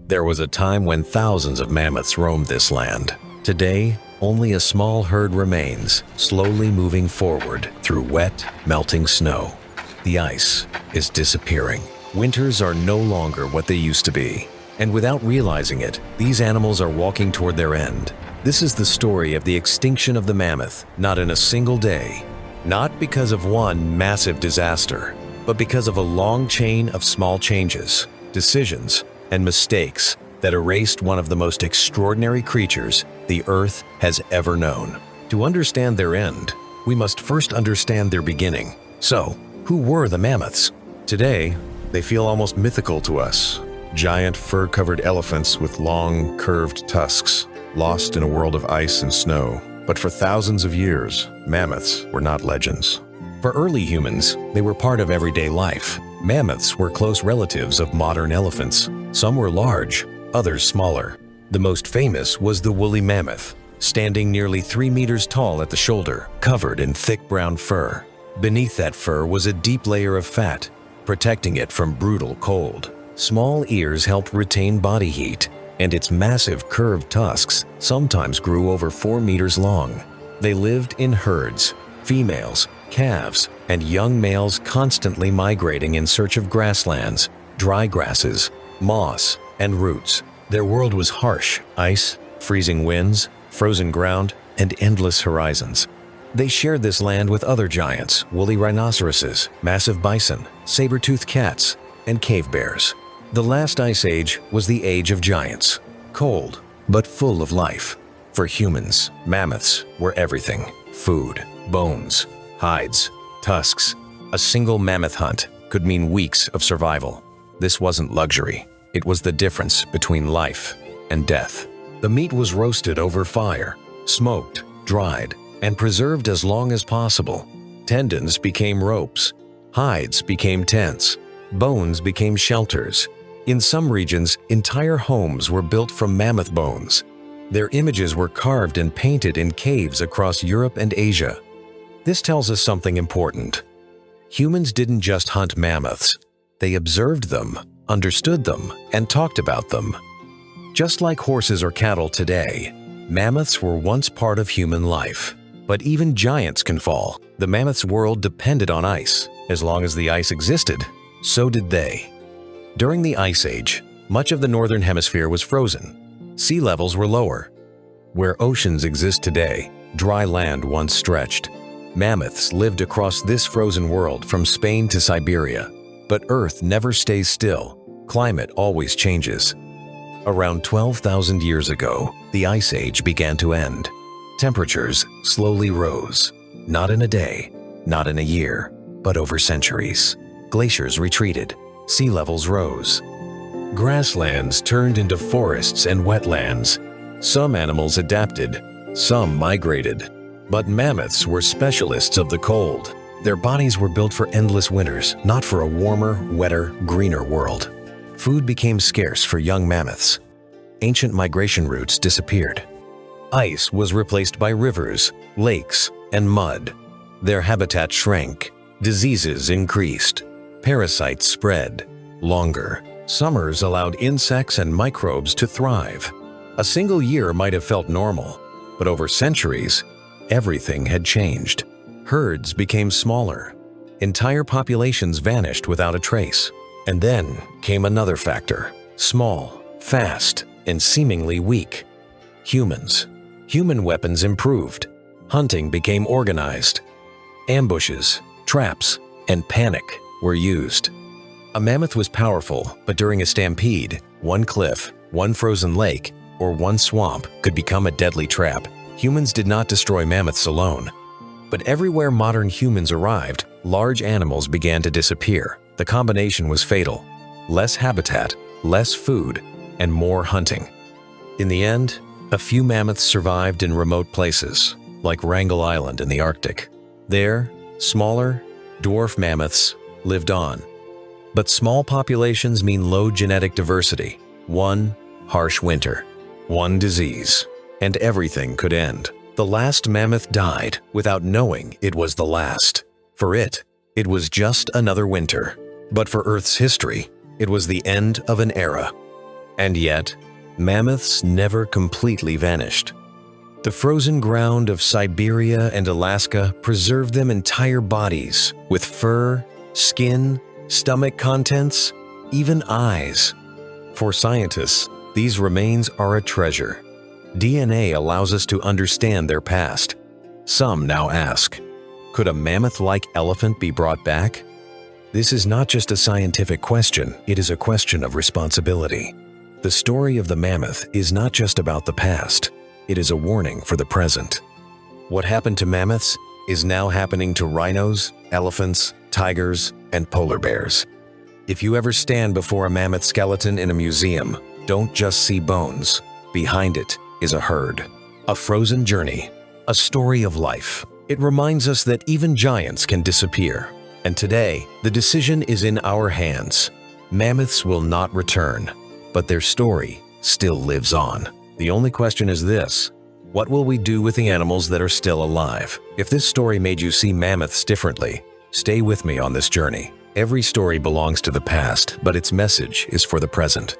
There was a time when thousands of mammoths roamed this land. Today, only a small herd remains, slowly moving forward through wet, melting snow. The ice is disappearing. Winters are no longer what they used to be. And without realizing it, these animals are walking toward their end. This is the story of the extinction of the mammoth, not in a single day. Not because of one massive disaster, but because of a long chain of small changes, decisions, and mistakes that erased one of the most extraordinary creatures the Earth has ever known. To understand their end, we must first understand their beginning. So, who were the mammoths? Today, they feel almost mythical to us. Giant fur-covered elephants with long, curved tusks, lost in a world of ice and snow. But for thousands of years, mammoths were not legends. For early humans, they were part of everyday life. Mammoths were close relatives of modern elephants. Some were large, others smaller. The most famous was the woolly mammoth, standing nearly 3 meters tall at the shoulder, covered in thick brown fur. Beneath that fur was a deep layer of fat, protecting it from brutal cold. Small ears helped retain body heat, and its massive curved tusks sometimes grew over 4 meters long. They lived in herds, females, calves, and young males constantly migrating in search of grasslands, dry grasses, moss, and roots. Their world was harsh: ice, freezing winds, frozen ground, and endless horizons. They shared this land with other giants: woolly rhinoceroses, massive bison, saber-toothed cats, and cave bears. The last ice age was the age of giants, cold but full of life. For humans, mammoths were everything: food, bones, hides, tusks. A single mammoth hunt could mean weeks of survival. This wasn't luxury. It was the difference between life and death. The meat was roasted over fire, smoked, dried, and preserved as long as possible. Tendons became ropes, hides became tents, bones became shelters. In some regions, entire homes were built from mammoth bones. Their images were carved and painted in caves across Europe and Asia. This tells us something important. Humans didn't just hunt mammoths. They observed them, understood them, and talked about them. Just like horses or cattle today, mammoths were once part of human life. But even giants can fall. The mammoth's world depended on ice. As long as the ice existed, so did they. During the Ice Age, much of the northern hemisphere was frozen. Sea levels were lower. Where oceans exist today, dry land once stretched. Mammoths lived across this frozen world from Spain to Siberia. But Earth never stays still. Climate always changes. Around 12,000 years ago, the Ice Age began to end. Temperatures slowly rose, not in a day, not in a year, but over centuries. Glaciers retreated, sea levels rose. Grasslands turned into forests and wetlands. Some animals adapted, some migrated. But mammoths were specialists of the cold. Their bodies were built for endless winters, not for a warmer, wetter, greener world. Food became scarce for young mammoths. Ancient migration routes disappeared. Ice was replaced by rivers, lakes, and mud. Their habitat shrank. Diseases increased. Parasites spread. Longer summers allowed insects and microbes to thrive. A single year might have felt normal, but over centuries, everything had changed. Herds became smaller. Entire populations vanished without a trace. And then came another factor: small, fast, and seemingly weak. Humans. Human weapons improved. Hunting became organized. Ambushes, traps, and panic were used. A mammoth was powerful, but during a stampede, one cliff, one frozen lake, or one swamp could become a deadly trap. Humans did not destroy mammoths alone. But everywhere modern humans arrived, large animals began to disappear. The combination was fatal: less habitat, less food, and more hunting. In the end, a few mammoths survived in remote places, like Wrangel Island in the Arctic. There, smaller, dwarf mammoths lived on. But small populations mean low genetic diversity. One harsh winter, one disease, and everything could end. The last mammoth died without knowing it was the last. For it was just another winter. But for Earth's history, it was the end of an era. And yet, mammoths never completely vanished. The frozen ground of Siberia and Alaska preserved them entire bodies with fur, skin, stomach contents, even eyes. For scientists, these remains are a treasure. DNA allows us to understand their past. Some now ask, could a mammoth-like elephant be brought back? This is not just a scientific question, it is a question of responsibility. The story of the mammoth is not just about the past, it is a warning for the present. What happened to mammoths is now happening to rhinos, elephants, tigers, and polar bears. If you ever stand before a mammoth skeleton in a museum, don't just see bones. Behind it is a herd, a frozen journey, a story of life. It reminds us that even giants can disappear. And today, the decision is in our hands. Mammoths will not return, but their story still lives on. The only question is this: what will we do with the animals that are still alive? If this story made you see mammoths differently, stay with me on this journey. Every story belongs to the past, but its message is for the present.